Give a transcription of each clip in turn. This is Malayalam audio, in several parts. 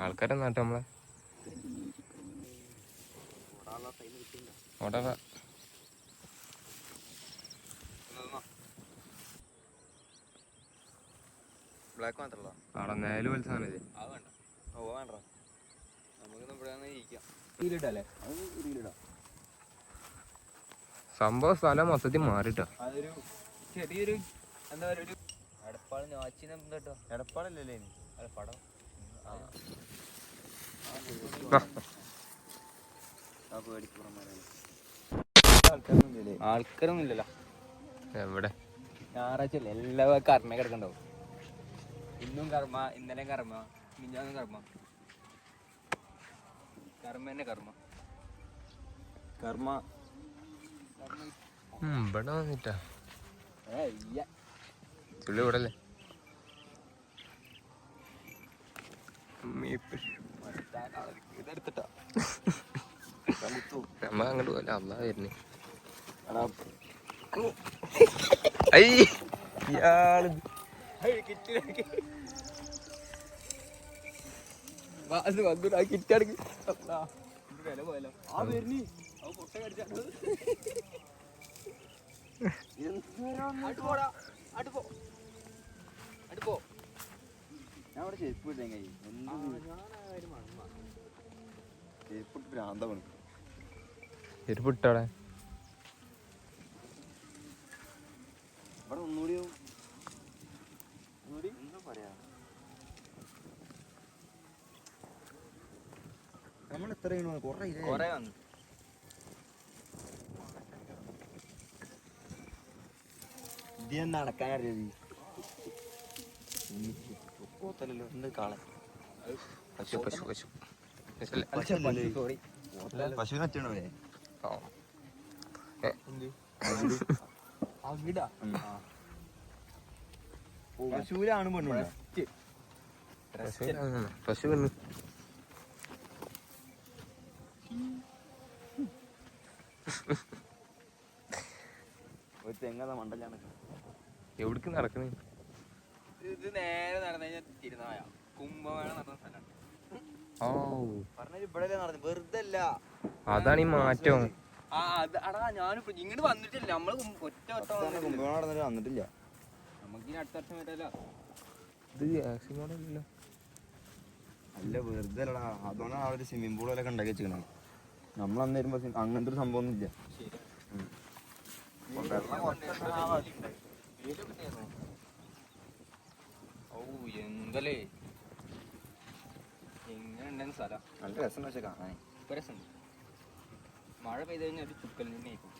ആൾക്കാരെ നാട്ടെ നമ്മളെ ബ്ലാക്ക് മാത്രമല്ല അവിടെ നേല് പോലെ സാധനം ഇത് വേണ്ട നമുക്കൊന്നും ഇവിടെ സംഭവം സ്ഥലം മൊത്തത്തിൽ മാറിട്ടോ. അതൊരു ചെറിയൊരു എന്താ പറയുക ഒരു എടപ്പാള് ഞാച്ചിനെ കേട്ടോ. എടപ്പാളല്ലേ അല്ല പടം ആൾക്കാരൊന്നും ഇല്ലല്ലോ എവിടെ ഞായറാഴ്ച അല്ലേ എല്ലാ കർമ്മ കിടക്കണ്ടാവും. ഇന്നും കർമ്മ, ഇന്നലെയും കർമ്മ, മിഞ്ഞാന്നും കർമ്മ, കർമ്മ തന്നെ കർമ്മ കർമ്മ ഇവിടെ വന്നിട്ടാ ചുള്ളി ഇവിടെ അല്ലേ ഇതെടുത്തിട്ടാ നമ്മ അങ്ങോട്ട് പോലെ അല്ലാ വരുന്നേ. കിറ്റടക്ക് വില പോയല്ലോ ആ വരുന്നീ പൊട്ട കടിച്ചാ ഞാൻ അവിടെ ചെരുപ്പ് ഇട്ടേ കൈ ചെരുപ്പിട്ട് ഭ്രാന്ത പണി ചെരുപ്പിട്ടവിടെ ഇവിടെ ഒന്നുകൂടി എന്താ പറയാ നമ്മൾ എത്ര കൊറേ വന്നു. ഇത് നടക്കാനറിയത് എന്ത് കാളെ പശു പശു പശു പശുവിനെ അച്ഛനോ പശുവിലാണ് പെണ്ണു പശു പെണ്ണ് ഒരു തെങ്ങത മണ്ടലാണ്. എവിടേക്ക് നടക്കണേ? ഇത് നേരെ നടന്നു കഴിഞ്ഞാൽ തിരുനായ കുംഭമേള നടന്ന സ്ഥലമാണ്. പറഞ്ഞ ഇവിടെ നടന്നു വെറുതെ അല്ല. അതാണ് ഈ മാറ്റം. ഞാനിപ്പോ ഇങ്ങോട്ട് വന്നിട്ടില്ല. നമ്മള് ഒറ്റ കുംഭമേള നടന്നിട്ട് വന്നിട്ടില്ല. നമുക്ക് ഇനി അടുത്ത വർഷം വരാലോ. ഇത് അല്ല വെറുതെ അല്ലടാ. അതുകൊണ്ടാണ് ആ ഒരു സ്വിമ്മിംഗ് പൂളൊക്കെ ഉണ്ടാക്കി വെച്ചിരിക്കണത്. നമ്മളന്ന് വരുമ്പോ അങ്ങനത്തെ ഒരു സംഭവം ഒന്നും ഇല്ല. എന്തല്ലേ എങ്ങനെയുണ്ടെന്ന് സ്ഥലം നല്ല രസം പക്ഷെ കാണാൻ ഇപ്പൊ രസമുണ്ട്. മഴ പെയ്ത് കഴിഞ്ഞാൽ ഒരു ചുക്കൽ തന്നെയായിരിക്കും.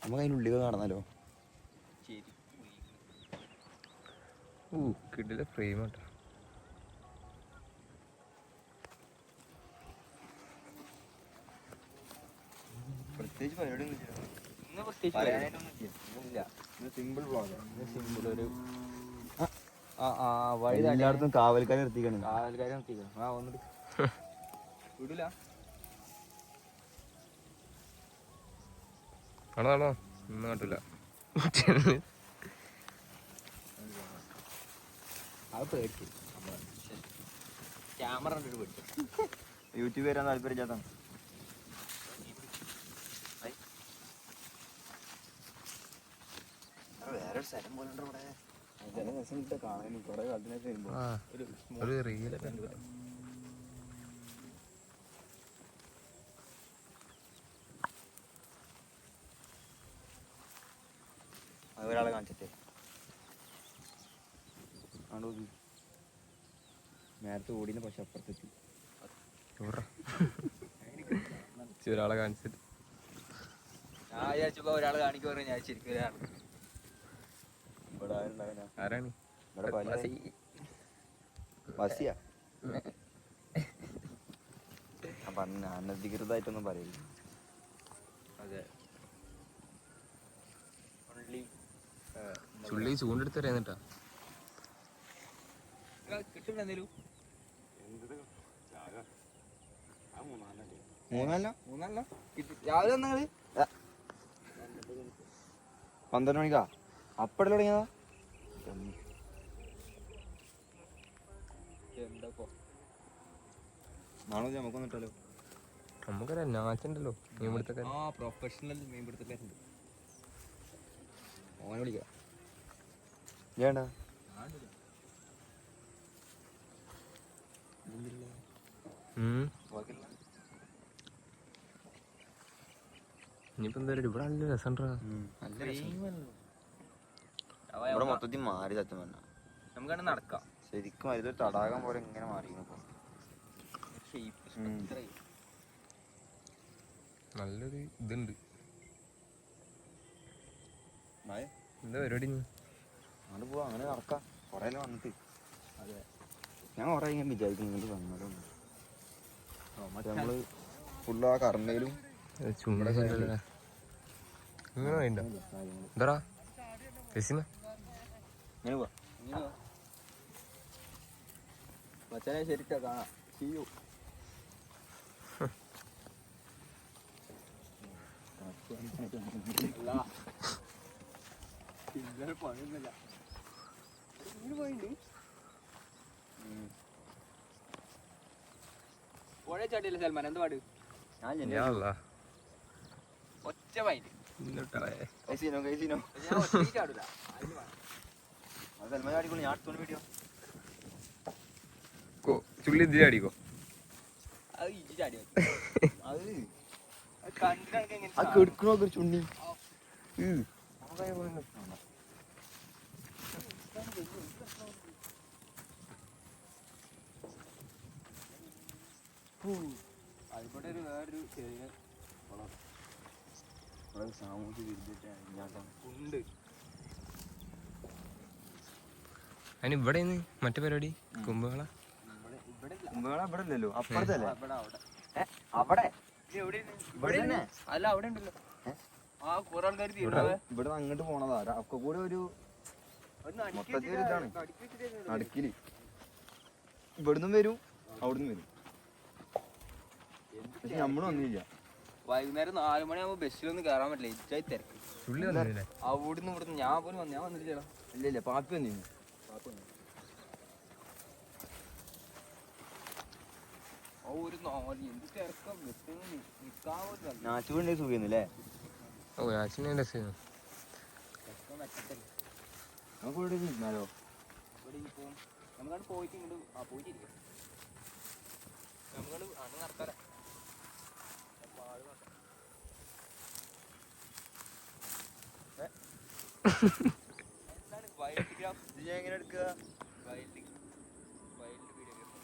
നമുക്ക് അതിൻ്റെ ഉള്ളിൽ കാണാമല്ലോ. ശരി കിടില ഫ്രെയിം കേട്ടോ. പ്രത്യേകിച്ച് പരിപാടിയൊന്നും ഇല്ല. Simple vlog. സിമ്പിൾ ഒരു വഴി എല്ലായിടത്തും കാവൽക്കാരെ നിർത്തിക്കണം. ആ വന്നിട്ട് വിടില്ല. കാണാണോ ഒന്നും കാട്ടില്ല. അത് പേടിച്ചു. ക്യാമറ കണ്ടിട്ട് പേടിച്ചു. യൂട്യൂബ് വരാൻ താല്പര്യമില്ലാത്ത വേറൊരു സ്ഥലം പോലെ ഉണ്ട് ഇവിടെ. ചില രസം കിട്ടാൻ കാണാനും കുറെ കാലത്തിനൊക്കെ വരുമ്പോ ഒരു റീലൊക്കെ ഉണ്ട്. അത് ഒരാളെ കാണിച്ചിട്ടേ നേരത്തെ ഓടിന് പക്ഷെ അപ്പുറത്തെത്തി ഒരാളെ കാണിച്ചിട്ട് ഞാൻ വിചാരിച്ചപ്പോ ഒരാള് കാണിക്കു പറഞ്ഞു. ഞാൻ ശരിക്കും ഒരാള് ആരാണ്? വസിയാ പറഞ്ഞ അനധികൃതമായിട്ടൊന്നും പറയില്ല. അതെ ചുള്ളി ചൂണ്ടെടുത്ത് അറിയാന്നിട്ടാ കിട്ടും. എന്തേലും മൂന്നല്ല രാവിലെ വന്നങ്ങള് 12 മണിക്കാ അപ്പഴല്ലേ തുടങ്ങിയതാ. നാളെ നമുക്കൊന്നും ഇട്ടാലോ? നമുക്കറിയാം നാച്ചുണ്ടല്ലോ മീൻ പിടുത്തൊക്കെ. ആ പ്രൊഫഷണൽ മീൻ പിടുത്തക്കാരുണ്ട്. ഓനെ വിളിക്കാം. ഏണ്ടാ ഇനിയിപ്പോ എന്താ ഇവിടെ നല്ല രസമുണ്ടാ. ഇവിടെ മൊത്തത്തിൽ മാറി സത്യം പറഞ്ഞ നമുക്കാണ് നടക്കാം. ശരിക്കും ഇതൊരു തടാകം പോലെ ഇങ്ങനെ മാറി. നല്ലൊരു ഇതുണ്ട്. എന്താ പരിപാടി? അങ്ങോട്ട് പോവാ, അങ്ങനെ നടക്കാം. കൊറേ വന്നിട്ട്. അതെ, ഞാൻ കൊറേ ഇങ്ങനെ വിചാരിക്കും ഇങ്ങോട്ട് വന്നതും. നമ്മള് ഫുള്ള് ആ കറണ്ടയിലും ചുണ്ടൊക്കെ ഇങ്ങനെ വേണ്ട എന്താ രസിമ ഇങ്ങനെ പോവാ. മച്ചാനെ ശരിക്കാ കാണാം. ചെയ്യൂ പണിയൊന്നുമില്ല. പുഴ ചാടിയല്ലേ സൽമാൻ? എന്ത് പാട്? ഒറ്റ പൈന് ചുള്ളി ഇതിൽ അടിക്കോ? ചുണ്ണി അതിവിടെ ഒരു വേറൊരു ചെറിയ സാമൂഹ്യ ഉണ്ട്. അതിന് ഇവിടെ മറ്റേ പരിപാടി കുംഭമേള. കുംഭമേള ഇവിടെ ഇല്ലല്ലോ, അപ്പുറത്തല്ലേ? അവിടെ അല്ല, അവിടെ ഉണ്ടല്ലോ. ആ കുറെ ആൾക്കാർ ഇവിടെ അങ്ങോട്ട് പോണതാ. ഒക്കെ കൂടെ ഒരു മൊത്തത്തിൽ ഒരു ഇതാണ് അടുക്കില്. ഇവിടുന്നും വരും അവിടുന്ന് വരും. പക്ഷെ നമ്മള് വന്നില്ല. വൈകുന്നേരം 4 മണിയാകുമ്പോ ബസ്സിലൊന്നും കയറാൻ പറ്റില്ല. ഇച്ചായി തിരക്ക്. അവിടുന്ന് ഇവിടുന്ന് ഞാൻ പോലും ഞാൻ വന്നിട്ടില്ല. ഇല്ല പാപ്പി വന്നിരുന്നു. നാച്ചുകൊണ്ടേ സുഖില്ലേ? ഓ നാച്ചിനെ രസം. നമുക്ക് ഇവിടെ നിന്നാലോ? നമുക്കവിടെ പോയിട്ട് ഇങ്ങോട്ട് പോയിട്ടിരിക്കാം. നമുക്കത് അന്ന് നടക്കാലോ. എന്താണ് വൈൽഡ് ഗ്രാഫ്? ഇത് ഞാൻ എങ്ങനെ എടുക്കുക? വൈൽഡ് വീഡിയോഗ്രാഫ്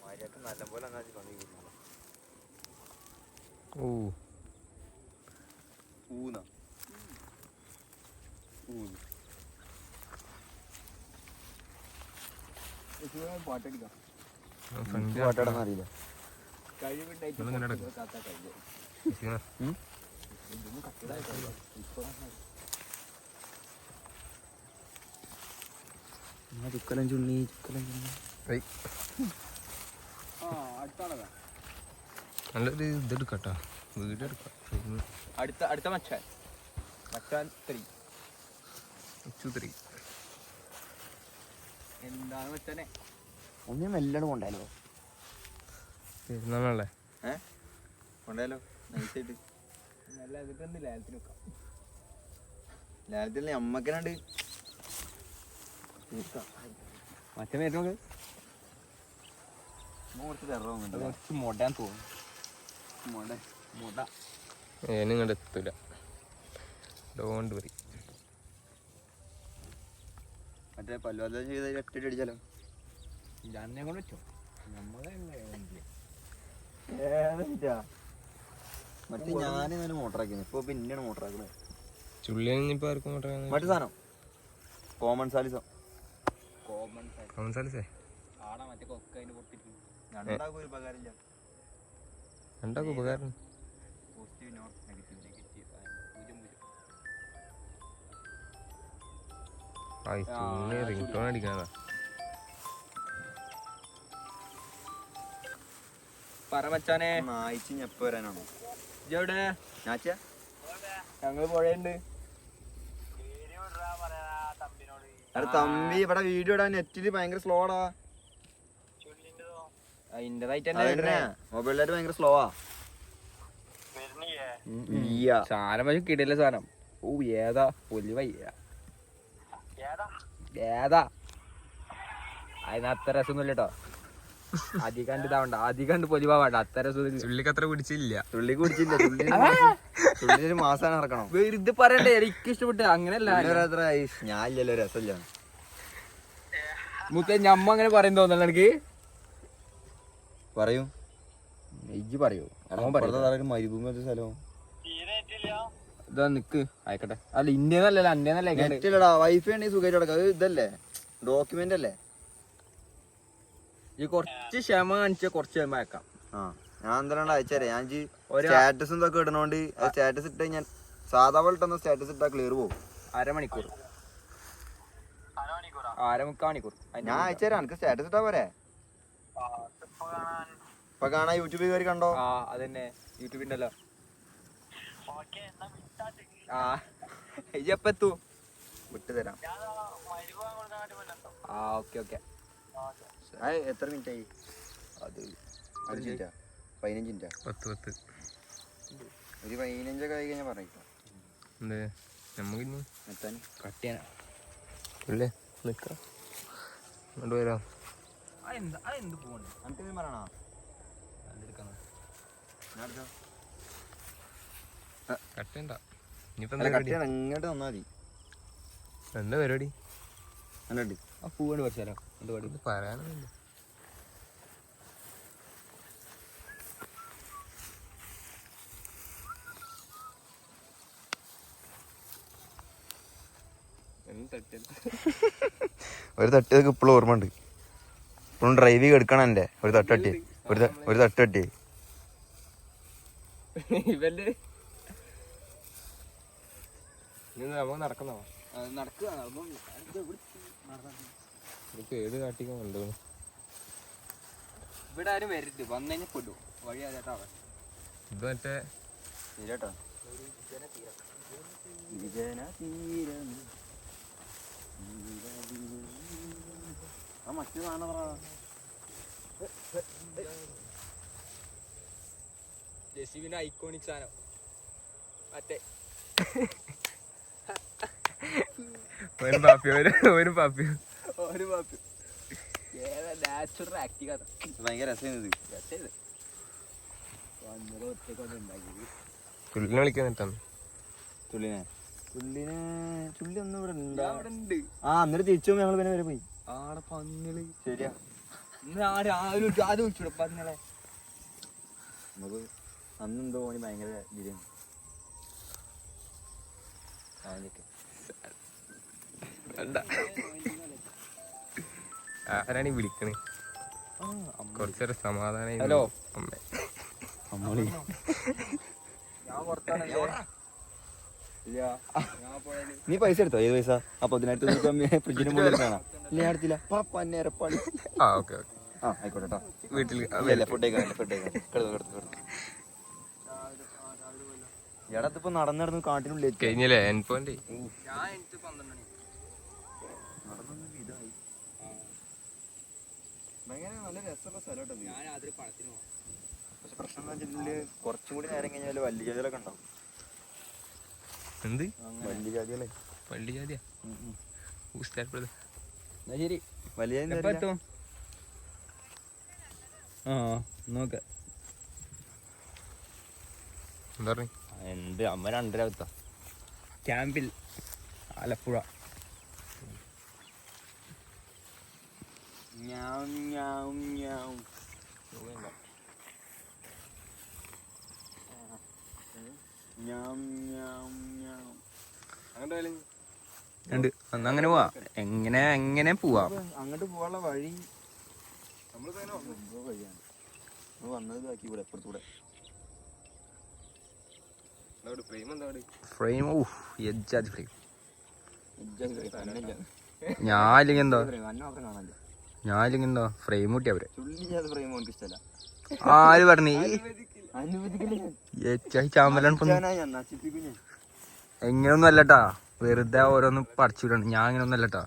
മര്യാദക്ക് നല്ലപോലെ അങ്ങനെ ഓ ഊന്ന പാട്ടടിക്കാം. പാട്ടാടാൻ അറിയില്ല. ചുക്കലൻ ചുണ്ണി നല്ലൊരു ഇതെടുക്കട്ടാ, വീഡിയോ എടുക്കാം. അടുത്ത മച്ചാൻ 3 എന്താണ് മച്ചാനെ? ഒന്നും മെല്ലാണ് കൊണ്ടാലോ? പെരുന്നാളല്ലേ? കൊണ്ടാലോ നൈസായിട്ട്. നല്ല ഇതിട്ടൊന്ന് ലാലത്തിന് വെക്കാം. ലാലത്തിൽ അമ്മക്കനാണ്ട് മറ്റേ നേരം കുറച്ച് തരണമുണ്ട്. കുറച്ച് മൊടാൻ തോന്നും. മൊട ഇങ്ങോട്ട് എത്തൂല. Don't worry. മറ്റേ പല്ലുവല്ല ചെയ്ത് ഒറ്റ അടിച്ചാലോ? ജാനെ കൊണ്ട് വെച്ചോ. നമ്മളെ മറ്റേ ഞാനിങ്ങനെ മോട്ടറാക്കിയത്. ഇപ്പൊ പിന്നെയാണ് മോട്ടറാക്കുന്നത്. ചുള്ളിപ്പോ ആർക്കും മറ്റേ സാധനം കോമൺ സാലിസോ. കോമൺ സാലിസേ ആടാ മറ്റേ കൊക്ക അതിന് പൊട്ടിട്ട് രണ്ടാക്കും ഒരു ഉപകാരമില്ല. രണ്ടാക്കും ഉപകാരം. Positive not negative 0 ringtone അടിക്കണതാ. പറ മച്ചാനെ. ആഴ്ച ഞെപ്പ വരാനാണോ? എവിടെ ഞാച്ച ഞങ്ങള് പുഴയുണ്ട്. തമ്പി ഇവിടെ വീഡിയോ ഇടാൻ നെറ്റില് ഭയങ്കര സ്ലോടാ. അതിന്റേതായിട്ട് അതന്നെ മൊബൈലിലായിട്ട് ഭയങ്കര സ്ലോ ആ. സാധനം പക്ഷെ കിടില സാധനം. ഓ ഏതാ പൊലിവയ്യ ഏതാ അതിന് അത്ര രസമൊന്നുമില്ല കേട്ടോ. അധികം ഇതാവണ്ട, അധികം പൊലിവാണ്ട, അത്ര രസം ചുള്ളിക്ക് അത്ര പിടിച്ചില്ല. തുള്ളിക്ക് പിടിച്ചില്ല. തുള്ളി ഒരു മാസം ഇറക്കണം. വെറുതെ പറയണ്ടേ, എനിക്ക് ഇഷ്ടപ്പെട്ടു. അങ്ങനെയല്ല ഞാൻ ഇല്ലല്ലോ രസമില്ല. മുത്തേ ഞമ്മ അങ്ങനെ പറയും തോന്നല്ലോ എനിക്ക്. പറയൂ ഇജ്ജ് പറയൂ. മരുഭൂമി സ്ഥലവും ഇതാ നിക്ക് ആയിക്കോട്ടെ. അല്ല ഇന്ത്യന്നല്ലല്ലോ, അന്യന്നല്ലേ. നെറ്റില്ലടാ, വൈഫൈ ഉണ്ടെങ്കിൽ സുഖമായിട്ട് കിടക്കാം. അത് ഇതല്ലേ ഡോക്യുമെന്റ് അല്ലേ. ഈ കുറച്ച് ക്ഷമ കാണിച്ച കുറച്ച് ക്ഷമ അയക്കാം. ആ ഞാൻ എന്തായാലും അയച്ചേരാ. ഞാൻ സ്റ്റാറ്റസ് എന്തൊക്കെ ഇടണോണ്ട് സ്റ്റാറ്റസ് ഇട്ട് ഞാൻ സാധാ പോലെ ഇട്ടൊന്ന് സ്റ്റാറ്റസ് ഇട്ടാ ക്ലിയർ പോകും. അരമണിക്കൂർ 3/4 മണിക്കൂർ ഞാൻ അയച്ചേരാ. എനിക്ക് സ്റ്റാറ്റസ് ഇട്ടാ പോരെ. ഇപ്പൊ കാണാ യൂട്യൂബിൽ കയറി കണ്ടോ. ആ അതന്നെ യൂട്യൂബിണ്ടല്ലോ. ആ എപ്പത്തു വിട്ടു തരാം. ആ ഓക്കെ ഓക്കെ. എത്ര മിനിറ്റ് ആയി? അത് 5 മിനിറ്റാ 15 മിനിറ്റാ 10 ഒരു 15 ആയി കഴിഞ്ഞാൽ പറഞ്ഞേക്കാം. എന്തേ നമുക്കിനി എത്താൻ കട്ട് ചെയ്യാനാ ഇല്ലേ നിക്കാം. അങ്ങോട്ട് വരാം. അതെന്ത് പോകണ്ടേ നമുക്ക് പറയണോ? കട്ടണ്ട. ഇനിയിപ്പോ എന്താ പരിപാടി? ഇങ്ങോട്ട് വന്നാ മതി. എന്താ പരിപാടി? അല്ലണ്ട് ആ പൂവാണ്ട് പറിച്ചാലോ? എന്ത് പാടി ഇത് പറയാനൊന്നുമില്ല. ഒരു തട്ടിയതൊക്കെ ഇപ്പോഴും ഓർമ്മ ഉണ്ട്. ഇപ്പോഴും ഡ്രൈവ് എടുക്കണം. എൻ്റെ ഒരു തട്ട് തട്ടി ഒരു തട്ട് തട്ടി ഇവന്റെ നമുക്ക് നടക്കുന്നോ? നടക്കുക. ഏത് കാട്ടിക്കാൻ കണ്ടു? ഇവിടെ ആരും വരരുത്, വന്നു കഴിഞ്ഞാൽ പെടും. വഴി അറിയാത്ത ഇത് മറ്റേ കേട്ടോ മറ്റു കാണാ ജെസിബിന്റെ ഐക്കോണിക് സാധനം മറ്റേ ഒരു പാപ്പിയോ ഒരു പാപ്പിയോ ഒരു പാപ്പി ഏതാ നാച്ചുറൽ ആക്റ്റീവ് അതാ. ഭയങ്കര രസമായിരുന്നു ഇത്. രസമായത് ഒറ്റ ഉണ്ടാക്കി ചുള്ളിനെ വിളിക്കാൻ നിട്ടാണ്. ചുള്ളിനെ ചുള്ളി ഒന്നും ഇവിടെ അവിടെ ഉണ്ട്. ആ എന്നിട്ട് തിരിച്ചു ഞങ്ങൾ പിന്നെ വരെ പോയി. ആടെ പന്നികള് ശരിയാ. അത് വിളിച്ചൂടെ പന്നികളെ. നമുക്ക് അന്നെന്തോ പണി ഭയങ്കര ബിരിയാണി ആരാണീ വിളിക്കണേ? കുറച്ചേരം സമാധാനം. ഹലോ അമ്മേ അമ്മളി ഞാൻ പുറത്താണ്. നീ പൈസ എടുത്തോ? 7 പൈസ? അപ്പൊ 10,000 ഫ്രിഡ്ജിന് മുകളിൽ കാണാം. ഇല്ല ഞാൻ എടുത്തില്ല. പന്നേരപ്പണി. ആ ഓക്കെ ഓക്കെ. ആ ആയിക്കോട്ടെ കേട്ടോ. വീട്ടിൽ ഫുഡ് ഇടത്തിപ്പോ നടന്നിടന്ന് കാട്ടിനുള്ളിൽ കഴിഞ്ഞില്ലേ എൻ പോയിന്റ്? ഞാൻ എനിക്ക് 12 മണി നല്ല രസമുള്ള സ്ഥലം. ഞാൻ രാത്രി പണത്തിന് പോകാം. പക്ഷെ പ്രശ്നം എന്താ വെച്ചിട്ടുണ്ടെങ്കിൽ കുറച്ചും കൂടി നേരം കഴിഞ്ഞാൽ വലിയ ജാതികളൊക്കെ ഉണ്ടാവും. എന്ത് വലിയ ജാതികളെ? പള്ളി ജാതിയാ? എന്നാ ശരി. വലിയ എപ്പോ എത്തും? ആ നോക്ക. എന്താ പറഞ്ഞ? എന്ത് അമ്മ 2:30 എത്താം ക്യാമ്പിൽ ആലപ്പുഴ. ഉണ്ട് അങ്ങനെ പോവാ. എങ്ങനെ പോവാ? അങ്ങോട്ട് പോവാനുള്ള വഴി വഴിയാണ് വന്നത്. ബാക്കി ഇവിടെ എപ്പുറത്തൂടെ ഫ്രെയിം. ഓ എജ്ജാതി ഫ്രെയിം. ഞാനില്ലെങ്കിൽ എന്താ ഫ്രെയിം കൂട്ടി അവരെ. ഫ്രെയിം എനിക്ക് ഇഷ്ടമല്ല. ആര് പറഞ്ഞു? ചാമ്പലാണ് എങ്ങനെയൊന്നും അല്ലട്ടാ, വെറുതെ ഓരോന്നും പറിച്ചിടണം. ഞാൻ അങ്ങനെയൊന്നും അല്ലട്ടാ.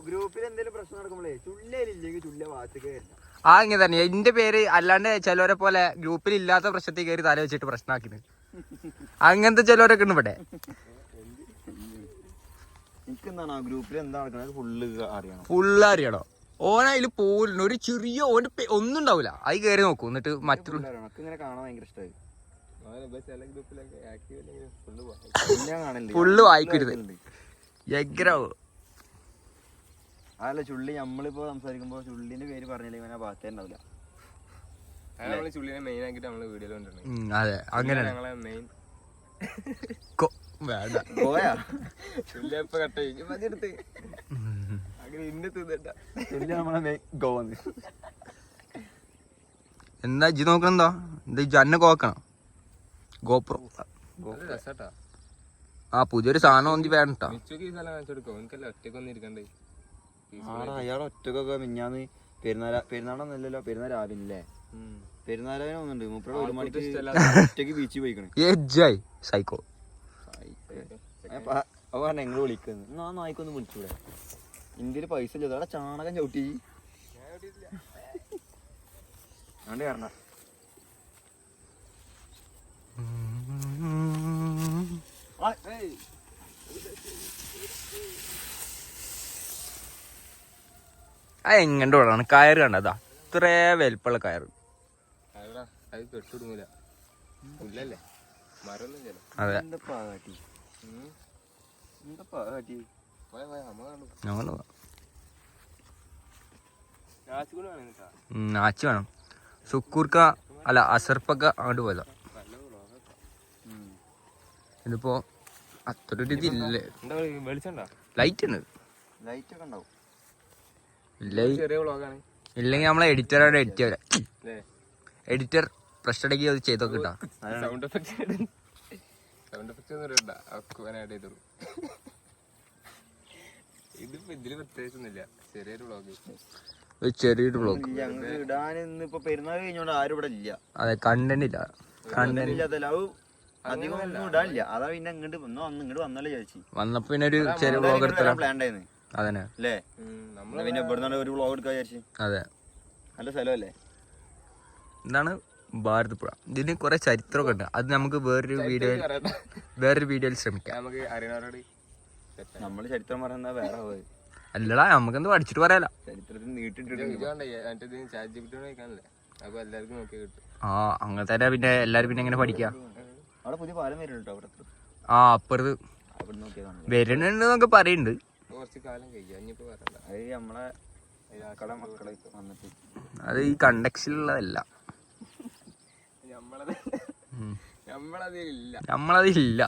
ഗ്രൂപ്പിൽ എന്തെങ്കിലും പ്രശ്നം നടക്കുമ്പോഴേ ചുള്ളിയില്ലെങ്കിൽ ചുള്ളിയ ഭാഗത്തേക്ക് വരണം. ആ ഇങ്ങനെ തന്നെ എന്റെ പേര് അല്ലാണ്ട് ചിലവരെ പോലെ ഗ്രൂപ്പിൽ ഇല്ലാത്ത പ്രശ്നത്തിൽ കയറി തല വെച്ചിട്ട് പ്രശ്നമാക്കുന്നത്. അങ്ങനത്തെ ചിലവരൊക്കെ ഉണ്ട് ഇവിടെ. എനിക്കെന്താണ് ആ ഗ്രൂപ്പിൽ എന്താ നടക്കുന്നത് ഫുള്ള് അറിയണോ? ഓനതിൽ പോലും ഒരു ചെറിയ ഓന് ഒന്നും ഉണ്ടാവില്ല. അത് കയറി നോക്കൂ. എന്നിട്ട് മറ്റുള്ള ഇങ്ങനെ കാണാൻ ഭയങ്കര ഇഷ്ടമായി. ഫുള്ള് വായിക്കരുത്. എഗ്രാവോ അതല്ല ചുള്ളി നമ്മളിപ്പോ സംസാരിക്കുമ്പോ ചുള്ളിന്റെ പേര് പറഞ്ഞില്ലേ ഇവനെ ഭാഗത്തേ ഉണ്ടാവില്ല. ചുള്ളിനെ മെയിൻ ആക്കിട്ട് നമ്മള് വീഡിയോയിൽ കൊണ്ടുവരണം. അതെ അങ്ങനെ ഞങ്ങളെ മെയിൻ വേണ്ട പോയാ ചുള്ളി ഇപ്പൊ കട്ട് ചെയ്യും മതിയെടുത്ത് അങ്ങനെ ഇന്നെ തിന്നണ്ട. ചുള്ളി നമ്മളെ മെയിൻ ഗോന്ന്. എന്താ ഇജ്ജ് നോക്കണെന്താ? എന്താ ഇജ്ജ് അന്നെ കോക്കണം? ഗോപ്രോ രസാട്ടാ. ആ പുതിയൊരു സാധനം ഒന്നി വേണ്ട. മിച്ചുക്ക് ഈ സ്ഥലം കാണിച്ചു കൊടുക്കോ? എനിക്കല്ല ഒറ്റക്കൊന്നും ഇരിക്കണ്ടേ. അയാൾ ഒറ്റക്കൊക്കെ മിഞ്ഞാന്ന് പെരുന്നാളൊന്നല്ലല്ലോ, പെരുന്നാൾ രാവിലെ പെരുന്നാളിനെ ഒന്നുണ്ട് മൂപ്പര 1 മണിക്ക് ഒറ്റക്ക് ബീച്ചിൽ പോയിക്കണേ. സൈക്കോ അപ്പൊ പറഞ്ഞ എങ്ങനെ വിളിക്കുന്നു? ആ നായിക്കൊന്ന് വിളിച്ചൂടെ? ഇന്ത്യയിൽ പൈസ ഇല്ല, അവിടെ ചാണകം ചവിട്ടി അതുകൊണ്ട് കാരണം ആ എങ്ങോട്ട് വിടാണ്? കയറ് കണ്ടതാ, ഇത്രേ വലിപ്പുള്ള കയറ്. അത് കെട്ടിടുങ്ങൂല, ഇല്ലല്ലേ മരൊന്നും ചെല്ലോ. അതെ നാച്ചി വേണം. സുക്കൂർക്ക അല്ല അസർപ്പൊക്കെ അങ്ങോട്ട് പോയതാ. ഇതിപ്പോ അത്ര ഒരു ഇതില്ലേ. ലൈറ്റ് ഉണ്ട്, ലൈറ്റ് ഒക്കെ ഉണ്ടാവും. ഇല്ലെങ്കിൽ നമ്മളെ എഡിറ്ററോട് എഡിറ്റ് ചെയ്യാം. എഡിറ്റർ പ്രശ്നം ഉണ്ടെങ്കിൽ അത് ചെയ്തൊക്കെ കിട്ടാം. സൗണ്ട് എഫക്ട് ഇതിപ്പോ ഇതില് പ്രത്യേകിച്ചൊന്നുമില്ല, ചെറിയൊരു വ്ളോഗ്. ചെറിയൊരു വ്ളോഗ്. ഞങ്ങൾക്ക് ഇടാൻ ഇന്നിപ്പോ പെരുന്നാൾ കഴിഞ്ഞോണ്ട് ആരും ഇവിടെ ഇല്ല. അതെ, കണ്ടന്റ് ഇല്ല. കണ്ടന്റ് ഇല്ലാത്തല്ല അധികം ഒന്നും ഇടാനില്ല. അതാ പിന്നെ ഇങ്ങോട്ട് ഇങ്ങോട്ട് വന്നല്ലേ ചേച്ചി. വന്നപ്പോ പിന്നെ ഒരു ചെറിയ വ്ളോഗ് എടുത്താ പ്ലാൻ ഉണ്ടായിരുന്നു. അതന്നെ അല്ലേ? നമ്മള് പിന്നെ ഇവിടെ ഒരു വ്ളോഗ് എടുക്കാൻ വിചാരിച്ചു. അതെ, നല്ല സ്ഥലമല്ലേ? എന്താണ് ഭാരതപ്പുഴ. ഇതിന് കുറെ ചരിത്രമൊക്കെ ഉണ്ട്. അത് നമുക്ക് വേറൊരു വീഡിയോയിൽ ശ്രമിക്കാം. നമുക്ക് അറിയണവരോട് നമ്മള് ചരിത്രം പറയുന്ന വേറെ അല്ലടാ, നമുക്കെന്ത് പഠിച്ചിട്ട് പറയാലോ. ചരിത്രത്തിൽ നീട്ടിട്ട് അപ്പൊ എല്ലാവർക്കും നോക്കി കിട്ടും. ആ അങ്ങനെ തന്നെ. പിന്നെ എല്ലാരും പിന്നെ എങ്ങനെ പഠിക്കാം? അവിടെ പുതിയ പാലം വരുന്നുണ്ടോ? അവിടെ ആ അപ്പുറത്ത് വരുന്നുണ്ട് പറയുന്നുണ്ട്. കുറച്ച് കാലം കഴിഞ്ഞിപ്പോ പറയണ്ട. അത് നമ്മളെ മക്കളെ വന്നിട്ട് അത് ഈ കണ്ടക്ഷനിലുള്ളതല്ല. നമ്മളതില്ല.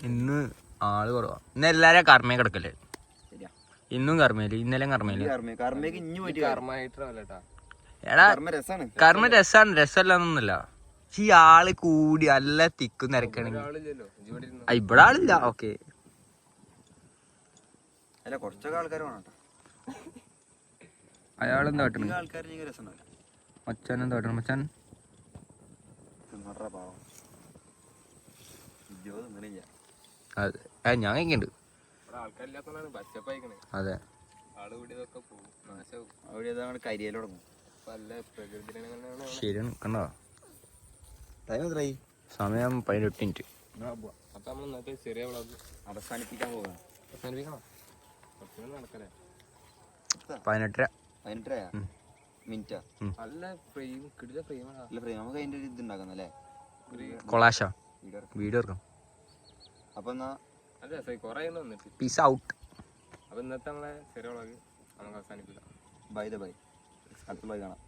ഇന്ന് ആള് കുറവാ. ഇന്ന് എല്ലാരും കർമ്മയെ കിടക്കല്ലേ? ഇന്നും കർമ്മയില്, ഇന്നലെ കർമ്മയില്. എടാ കർമ്മ രസാണ്, രസമല്ലാന്നൊന്നുമില്ല. ഈ ആള് കൂടി നല്ല തിക്കും നിരക്കണെങ്കിൽ ഇവിടെ ആളില്ല. ഓക്കെ, അല്ല കുറച്ചൊക്കെ ആൾക്കാർ വേണം. അയാളെന്താ കാട്ടണം? മച്ചാൻ എന്താ കാട്ടണം? മച്ചാൻ അതെ, ഞാൻ കഴിക്കുന്നുണ്ട്. അതെ, ശരിയാണ്. കണ്ടോ സമയം 18 മിനിറ്റ്. അപ്പൊ നമ്മൾ ഇന്നത്തെ ചെറിയ വ്ളോഗ് അവസാനിപ്പിക്കാൻ പോകാം. 18 മിനിറ്റാ. നല്ല ഫ്രെയിം കിടില ഫ്രെയിമാണ്. അല്ല ഫ്രെയിം നമുക്ക് അതിന്റെ ഒരു ഇത് ഉണ്ടാക്കുന്നല്ലേ? കൊളാശ വീഡിയോ എടുക്കാം. അപ്പൊ എന്നാ അല്ല കൊറേ വന്നിട്ട് പീസ് ഔട്ട്. അപ്പൊ ഇന്നത്തെ നമ്മളെ ചെറിയ വ്ളോഗ് നമുക്ക് അവസാനിപ്പിക്കാം. ബൈ അടുത്ത ബൈ കാണാം.